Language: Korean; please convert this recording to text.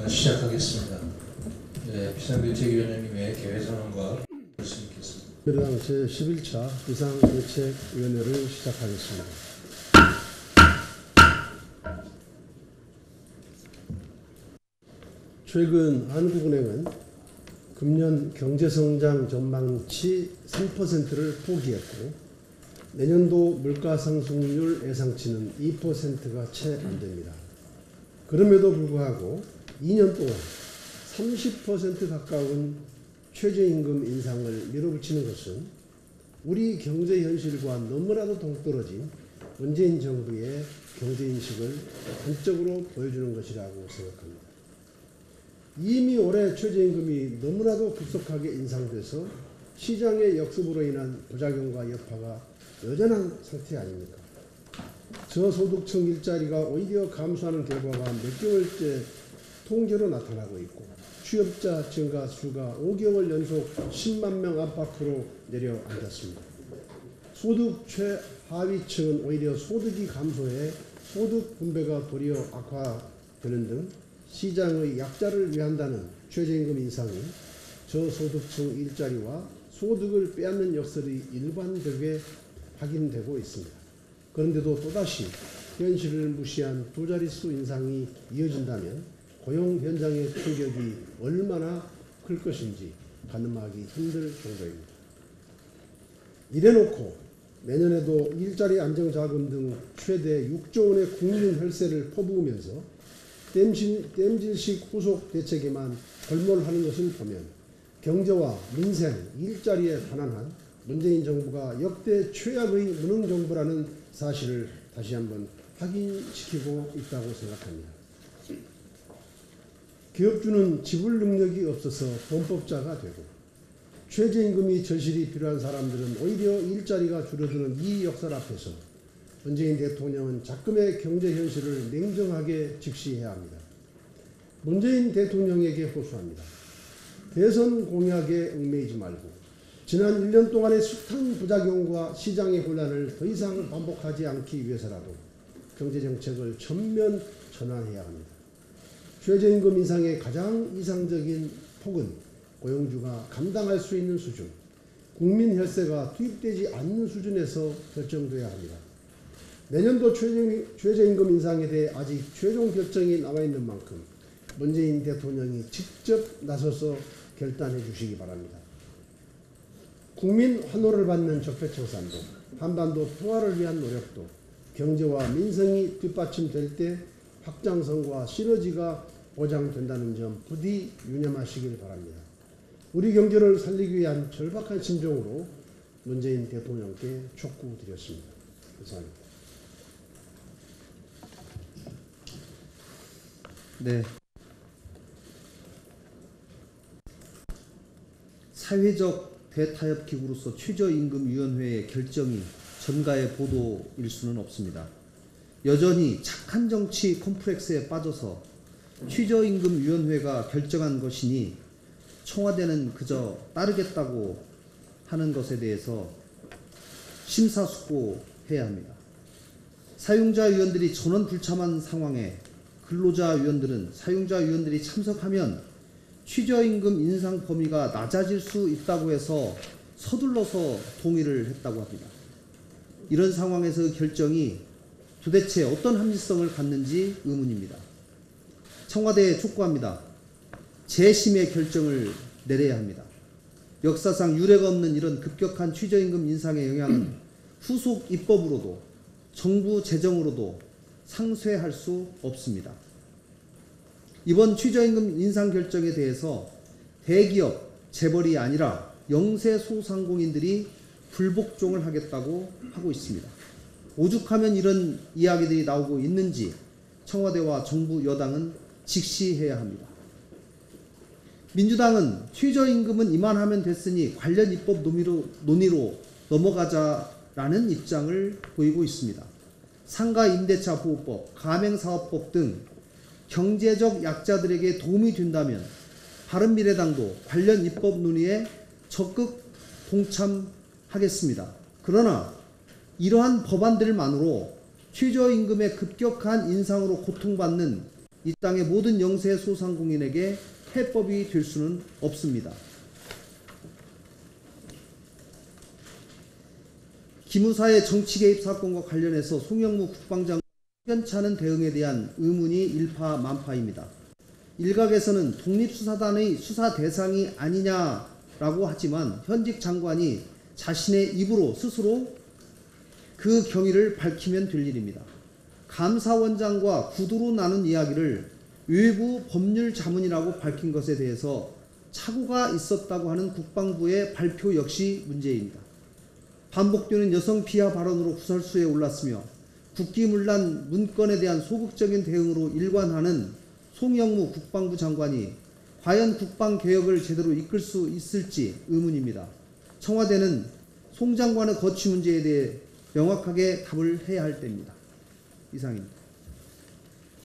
시작하겠습니다. 비상대책위원회님의 개회선언과 말씀 있겠습니다. 새누리당 제11차 비상대책위원회를 시작하겠습니다. 최근 한국은행은 금년 경제성장 전망치 3%를 포기했고 내년도 물가상승률 예상치는 2%가 채 안 됩니다. 그럼에도 불구하고 2년 동안 30% 가까운 최저임금 인상을 밀어붙이는 것은 우리 경제 현실과 너무나도 동떨어진 문재인 정부의 경제인식을 단적으로 보여주는 것이라고 생각합니다. 이미 올해 최저임금이 너무나도 급속하게 인상돼서 시장의 역습으로 인한 부작용과 여파가 여전한 상태 아닙니까? 저소득층 일자리가 오히려 감소하는 결과가 몇 개월째 통계로 나타나고 있고 취업자 증가 수가 5개월 연속 10만 명 안팎으로 내려앉았습니다. 소득 최하위층은 오히려 소득이 감소해 소득 분배가 도리어 악화되는 등 시장의 약자를 위한다는 최저임금 인상이 저소득층 일자리와 소득을 빼앗는 역설이 일관되게 확인되고 있습니다. 그런데도 또다시 현실을 무시한 두 자릿수 인상이 이어진다면 고용 현장의 충격이 얼마나 클 것인지 가늠하기 힘들 정도입니다. 이래놓고 내년에도 일자리 안정자금 등 최대 6조 원의 국민 혈세를 퍼부으면서 땜질식 후속 대책에만 골몰하는 것을 보면 경제와 민생, 일자리에 반환한 문재인 정부가 역대 최악의 무능 정부라는 사실을 다시 한번 확인시키고 있다고 생각합니다. 기업주는 지불 능력이 없어서 범법자가 되고 최저임금이 절실히 필요한 사람들은 오히려 일자리가 줄어드는 이 역설 앞에서 문재인 대통령은 작금의 경제 현실을 냉정하게 직시해야 합니다. 문재인 대통령에게 호소합니다. 대선 공약에 얽매이지 말고 지난 1년 동안의 숱한 부작용과 시장의 혼란을 더 이상 반복하지 않기 위해서라도 경제정책을 전면 전환해야 합니다. 최저임금 인상의 가장 이상적인 폭은 고용주가 감당할 수 있는 수준, 국민 혈세가 투입되지 않는 수준에서 결정돼야 합니다. 내년도 최저임금 인상에 대해 아직 최종 결정이 남아있는 만큼 문재인 대통령이 직접 나서서 결단해 주시기 바랍니다. 국민 환호를 받는 적폐청산도, 한반도 평화를 위한 노력도 경제와 민생이 뒷받침될 때 확장성과 시너지가 보장된다는 점 부디 유념하시길 바랍니다. 우리 경제를 살리기 위한 절박한 심정으로 문재인 대통령께 촉구드렸습니다. 감사합니다. 네. 사회적 대타협 기구로서 최저임금위원회의 결정이 전가의 보도일 수는 없습니다. 여전히 착한 정치 콤플렉스에 빠져서 최저임금위원회가 결정한 것이니 청와대는 그저 따르겠다고 하는 것에 대해서 심사숙고해야 합니다. 사용자위원들이 전원 불참한 상황에 근로자위원들은 사용자위원들이 참석하면 최저임금 인상 범위가 낮아질 수 있다고 해서 서둘러서 동의를 했다고 합니다. 이런 상황에서 결정이 도대체 어떤 합리성을 갖는지 의문입니다. 청와대에 촉구합니다. 재심의 결정을 내려야 합니다. 역사상 유례가 없는 이런 급격한 최저임금 인상의 영향은 후속 입법으로도 정부 재정으로도 상쇄할 수 없습니다. 이번 최저임금 인상 결정에 대해서 대기업, 재벌이 아니라 영세 소상공인들이 불복종을 하겠다고 하고 있습니다. 오죽하면 이런 이야기들이 나오고 있는지 청와대와 정부 여당은 직시해야 합니다. 민주당은 최저임금은 이만하면 됐으니 관련 입법 논의로 넘어가자라는 입장을 보이고 있습니다. 상가임대차 보호법, 가맹사업법 등 경제적 약자들에게 도움이 된다면 바른미래당도 관련 입법 논의에 적극 동참하겠습니다. 그러나 이러한 법안들만으로 최저임금의 급격한 인상으로 고통받는 이 땅의 모든 영세 소상공인에게 해법이 될 수는 없습니다. 기무사의 정치 개입 사건과 관련해서 송영무 국방장관 현찮은 대응에 대한 의문이 일파만파입니다. 일각에서는 독립수사단의 수사 대상이 아니냐라고 하지만 현직 장관이 자신의 입으로 스스로 그 경위를 밝히면 될 일입니다. 감사원장과 구두로 나눈 이야기를 외부 법률 자문이라고 밝힌 것에 대해서 착오가 있었다고 하는 국방부의 발표 역시 문제입니다. 반복되는 여성 비하 발언으로 구설수에 올랐으며 국기문란 문건에 대한 소극적인 대응으로 일관하는 송영무 국방부 장관이 과연 국방개혁을 제대로 이끌 수 있을지 의문입니다. 청와대는 송 장관의 거취 문제에 대해 명확하게 답을 해야 할 때입니다. 이상입니다.